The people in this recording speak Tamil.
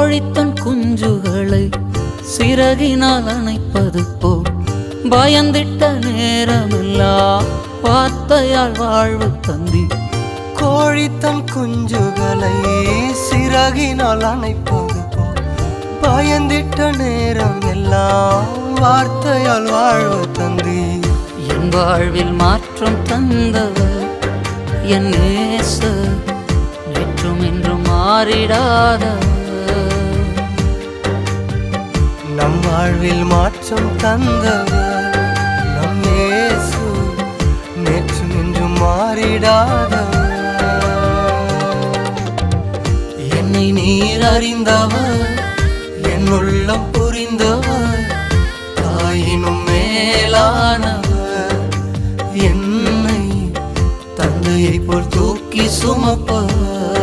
கோழித்தன் குஞ்சுகளை சிறகினால் அணைப்பது போல் பயந்திட்ட நேரமெல்லாம் வார்த்தையால் வாழ்வு தந்தி. கோழித்தன் குஞ்சுகளை சிறகினால் அணைப்பது போல் பயந்திட்ட நேரம் எல்லாம் வார்த்தையால் வாழ்வு தந்தி. என் வாழ்வில் மாற்றம் தந்தவர் என் நேசர், நேற்றும் இன்றும் மாறிடாதவர். நம் வாழ்வில் மாற்றம் தந்தவர் நம் இயேசு, நேற்றும் இன்றும் மாறிடாதவர். என்னை நீர் அறிந்தவர், என் உள்ளம் புரிந்தவர், தாயினும் மேலானவர். என்னை தந்தையை போல் தூக்கி சுமப்பவர்.